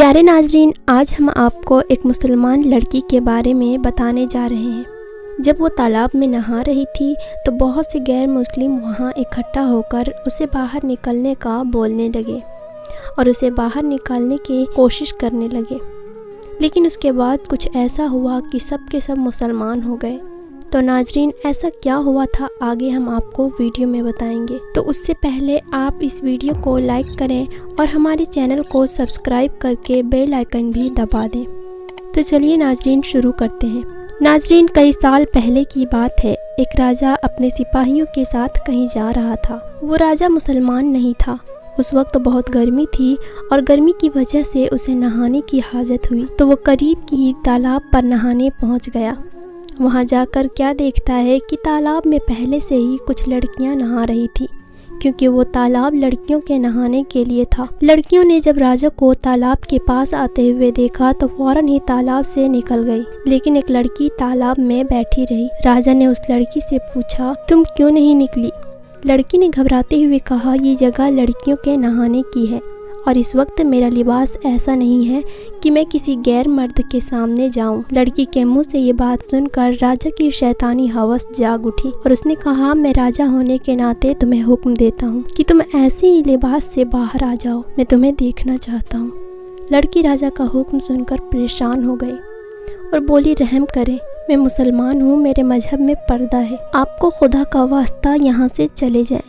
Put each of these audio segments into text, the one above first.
प्यारे नाजरीन, आज हम आपको एक मुसलमान लड़की के बारे में बताने जा रहे हैं। जब वो तालाब में नहा रही थी तो बहुत से गैर मुस्लिम वहाँ इकट्ठा होकर उसे बाहर निकलने का बोलने लगे और उसे बाहर निकालने की कोशिश करने लगे। लेकिन उसके बाद कुछ ऐसा हुआ कि सब के सब मुसलमान हो गए। तो नाजरीन, ऐसा क्या हुआ था आगे हम आपको वीडियो में बताएंगे। तो उससे पहले आप इस वीडियो को लाइक करें और हमारे चैनल को सब्सक्राइब करके बेल आइकन भी दबा दें। तो चलिए नाजरीन, शुरू करते हैं। नाजरीन, कई साल पहले की बात है। एक राजा अपने सिपाहियों के साथ कहीं जा रहा था। वो राजा मुसलमान नहीं था। उस वक्त बहुत गर्मी थी और गर्मी की वजह से उसे नहाने की हाजत हुई। तो वो करीब की तालाब पर नहाने पहुंच गया। वहां जाकर क्या देखता है कि तालाब में पहले से ही कुछ लड़कियां नहा रही थी, क्योंकि वो तालाब लड़कियों के नहाने के लिए था। लड़कियों ने जब राजा को तालाब के पास आते हुए देखा तो फौरन ही तालाब से निकल गई, लेकिन एक लड़की तालाब में बैठी रही। राजा ने उस लड़की से पूछा, तुम क्यों नहीं निकली? लड़की ने घबराते हुए कहा, ये जगह लड़कियों के नहाने की है और इस वक्त मेरा लिबास ऐसा नहीं है कि मैं किसी गैर मर्द के सामने जाऊं। लड़की के मुंह से ये बात सुनकर राजा की शैतानी हवस जाग उठी और उसने कहा, मैं राजा होने के नाते तुम्हें हुक्म देता हूं कि तुम ऐसे ही लिबास से बाहर आ जाओ, मैं तुम्हें देखना चाहता हूं। लड़की राजा का हुक्म सुनकर परेशान हो गई और बोली, रहम करें, मैं मुसलमान हूँ, मेरे मजहब में पर्दा है, आपको खुदा का वास्ता यहाँ से चले जाएं।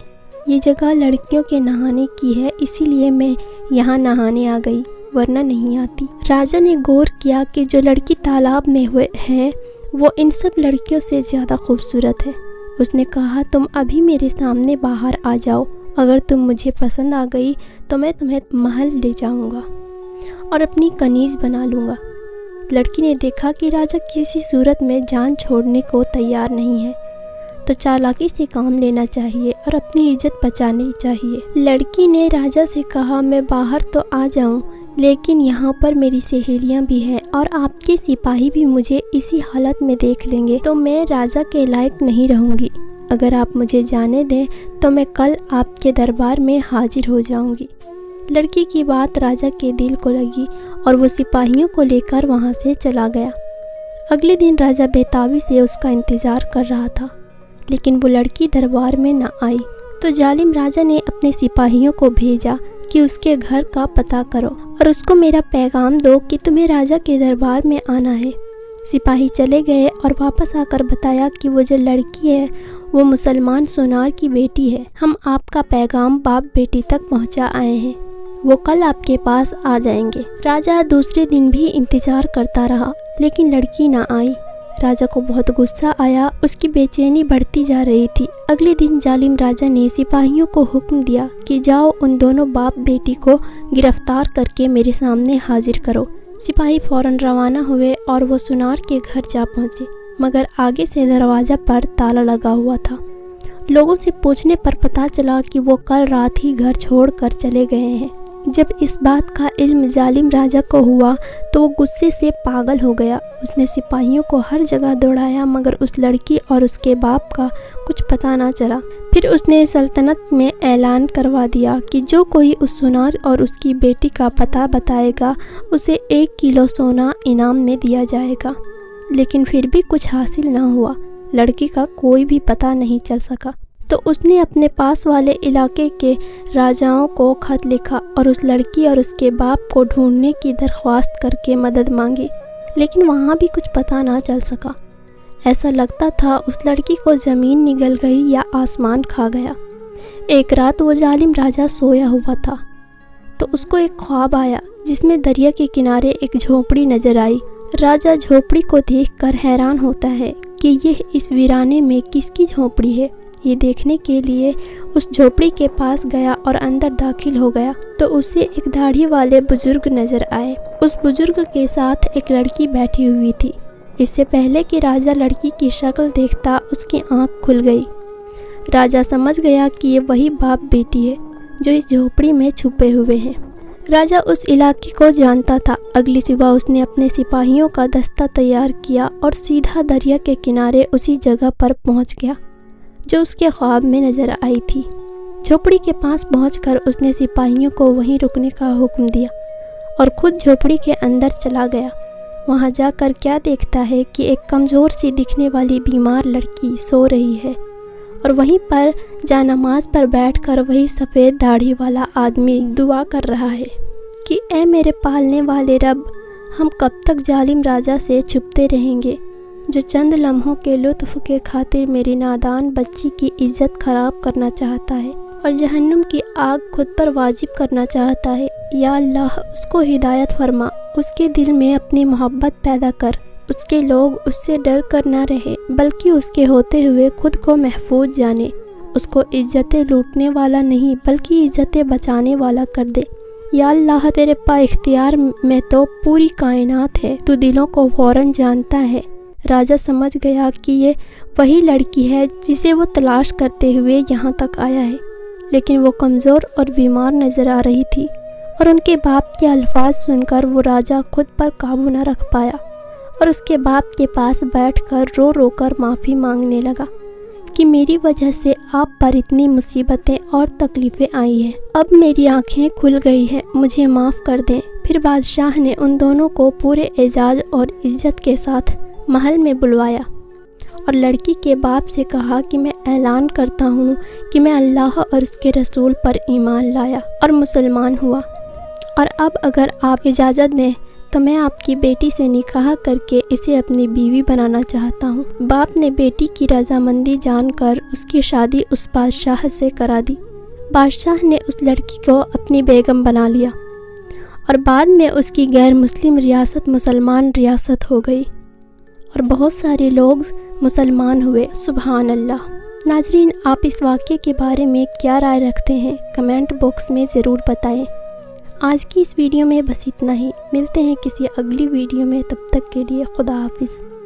ये जगह लड़कियों के नहाने की है, इसीलिए मैं यहाँ नहाने आ गई, वरना नहीं आती। राजा ने गौर किया कि जो लड़की तालाब में हुए है वो इन सब लड़कियों से ज़्यादा खूबसूरत है। उसने कहा, तुम अभी मेरे सामने बाहर आ जाओ, अगर तुम मुझे पसंद आ गई तो मैं तुम्हें महल ले जाऊँगा और अपनी कनीज़ बना लूँगा। लड़की ने देखा कि राजा किसी सूरत में जान छोड़ने को तैयार नहीं है, तो चालाकी से काम लेना चाहिए और अपनी इज्जत बचानी चाहिए। लड़की ने राजा से कहा, मैं बाहर तो आ जाऊं, लेकिन यहाँ पर मेरी सहेलियाँ भी हैं और आपके सिपाही भी मुझे इसी हालत में देख लेंगे तो मैं राजा के लायक नहीं रहूँगी। अगर आप मुझे जाने दें तो मैं कल आपके दरबार में हाजिर हो जाऊँगी। लड़की की बात राजा के दिल को लगी और वो सिपाहियों को लेकर वहाँ से चला गया। अगले दिन राजा बेताबी से उसका इंतज़ार कर रहा था, लेकिन वो लड़की दरबार में न आई। तो जालिम राजा ने अपने सिपाहियों को भेजा कि उसके घर का पता करो और उसको मेरा पैगाम दो कि तुम्हें राजा के दरबार में आना है। सिपाही चले गए और वापस आकर बताया कि वो जो लड़की है वो मुसलमान सोनार की बेटी है। हम आपका पैगाम बाप बेटी तक पहुंचा आए हैं, वो कल आपके पास आ जाएंगे। राजा दूसरे दिन भी इंतज़ार करता रहा, लेकिन लड़की ना आई। राजा को बहुत गुस्सा आया, उसकी बेचैनी बढ़ती जा रही थी। अगले दिन जालिम राजा ने सिपाहियों को हुक्म दिया कि जाओ उन दोनों बाप बेटी को गिरफ्तार करके मेरे सामने हाजिर करो। सिपाही फौरन रवाना हुए और वो सुनार के घर जा पहुँचे, मगर आगे से दरवाज़ा पर ताला लगा हुआ था। लोगों से पूछने पर पता चला कि वो कल रात ही घर छोड़ कर चले गए हैं। जब इस बात का इल्म जालिम राजा को हुआ तो वो गुस्से से पागल हो गया। उसने सिपाहियों को हर जगह दौड़ाया, मगर उस लड़की और उसके बाप का कुछ पता ना चला। फिर उसने सल्तनत में ऐलान करवा दिया कि जो कोई उस सुनार और उसकी बेटी का पता बताएगा उसे 1 किलो सोना इनाम में दिया जाएगा। लेकिन फिर भी कुछ हासिल ना हुआ, लड़की का कोई भी पता नहीं चल सका। तो उसने अपने पास वाले इलाके के राजाओं को खत लिखा और उस लड़की और उसके बाप को ढूंढने की दरख्वास्त करके मदद मांगी, लेकिन वहाँ भी कुछ पता ना चल सका। ऐसा लगता था उस लड़की को ज़मीन निगल गई या आसमान खा गया। एक रात वो जालिम राजा सोया हुआ था तो उसको एक ख्वाब आया जिसमें दरिया के किनारे एक झोपड़ी नज़र आई। राजा झोपड़ी को देखकर हैरान होता है कि यह इस वीराने में किसकी झोपड़ी है। ये देखने के लिए उस झोपड़ी के पास गया और अंदर दाखिल हो गया तो उसे एक दाढ़ी वाले बुजुर्ग नजर आए। उस बुजुर्ग के साथ एक लड़की बैठी हुई थी। इससे पहले कि राजा लड़की की शक्ल देखता उसकी आंख खुल गई। राजा समझ गया कि ये वही बाप बेटी है जो इस झोपड़ी में छुपे हुए हैं। राजा उस इलाके को जानता था। अगली सुबह उसने अपने सिपाहियों का दस्ता तैयार किया और सीधा दरिया के किनारे उसी जगह पर पहुंच गया जो उसके ख्वाब में नजर आई थी। झोपड़ी के पास पहुंचकर उसने सिपाहियों को वहीं रुकने का हुक्म दिया اور خود جھوپڑی کے اندر چلا گیا۔ وہاں جا کر کیا دیکھتا ہے کہ ایک کمزور سی دکھنے والی بیمار لڑکی سو رہی ہے، اور وہیں پر جا نماز پر بیٹھ کر وہی سفید داڑھی والا آدمی دعا کر رہا ہے کہ اے میرے پالنے والے رب، ہم کب تک ظالم راجا سے چھپتے رہیں گے جو چند لمحوں کے لطف کے خاطر میری نادان بچی کی عزت خراب کرنا چاہتا ہے اور جہنم کی آگ خود پر واجب کرنا چاہتا ہے۔ یا اللہ، اس کو ہدایت فرما، اس کے دل میں اپنی محبت پیدا کر، اس کے لوگ اس سے ڈر کر نہ رہے بلکہ اس کے ہوتے ہوئے خود کو محفوظ جانے، اس کو عزتیں لوٹنے والا نہیں بلکہ عزتیں بچانے والا کر دے۔ یا اللہ، تیرے پا اختیار میں تو پوری کائنات ہے، تو دلوں کو فوراً جانتا ہے۔ راجا سمجھ گیا کہ یہ وہی لڑکی ہے جسے وہ تلاش کرتے ہوئے یہاں تک آیا ہے، لیکن وہ کمزور اور بیمار نظر آ رہی تھی، اور ان کے باپ کے الفاظ سن کر وہ راجا خود پر قابو نہ رکھ پایا اور اس کے باپ کے پاس بیٹھ کر رو رو کر معافی مانگنے لگا کہ میری وجہ سے آپ پر اتنی مصیبتیں اور تکلیفیں آئی ہیں، اب میری آنکھیں کھل گئی ہیں، مجھے معاف کر دیں۔ پھر بادشاہ نے ان دونوں کو پورے اعزاز اور عزت کے ساتھ محل میں بلوایا اور لڑکی کے باپ سے کہا کہ میں اعلان کرتا ہوں کہ میں اللہ اور اس کے رسول پر ایمان لایا اور مسلمان ہوا، اور اب اگر آپ اجازت دیں تو میں آپ کی بیٹی سے نکاح کر کے اسے اپنی بیوی بنانا چاہتا ہوں۔ باپ نے بیٹی کی رضامندی جان کر اس کی شادی اس بادشاہ سے کرا دی۔ بادشاہ نے اس لڑکی کو اپنی بیگم بنا لیا اور بعد میں اس کی غیر مسلم ریاست مسلمان ریاست ہو گئی اور بہت سارے لوگ مسلمان ہوئے۔ سبحان اللہ۔ ناظرین، آپ اس واقعے کے بارے میں کیا رائے رکھتے ہیں؟ کمنٹ باکس میں ضرور بتائیں۔ آج کی اس ویڈیو میں بس اتنا ہی، ملتے ہیں کسی اگلی ویڈیو میں، تب تک کے لیے خدا حافظ۔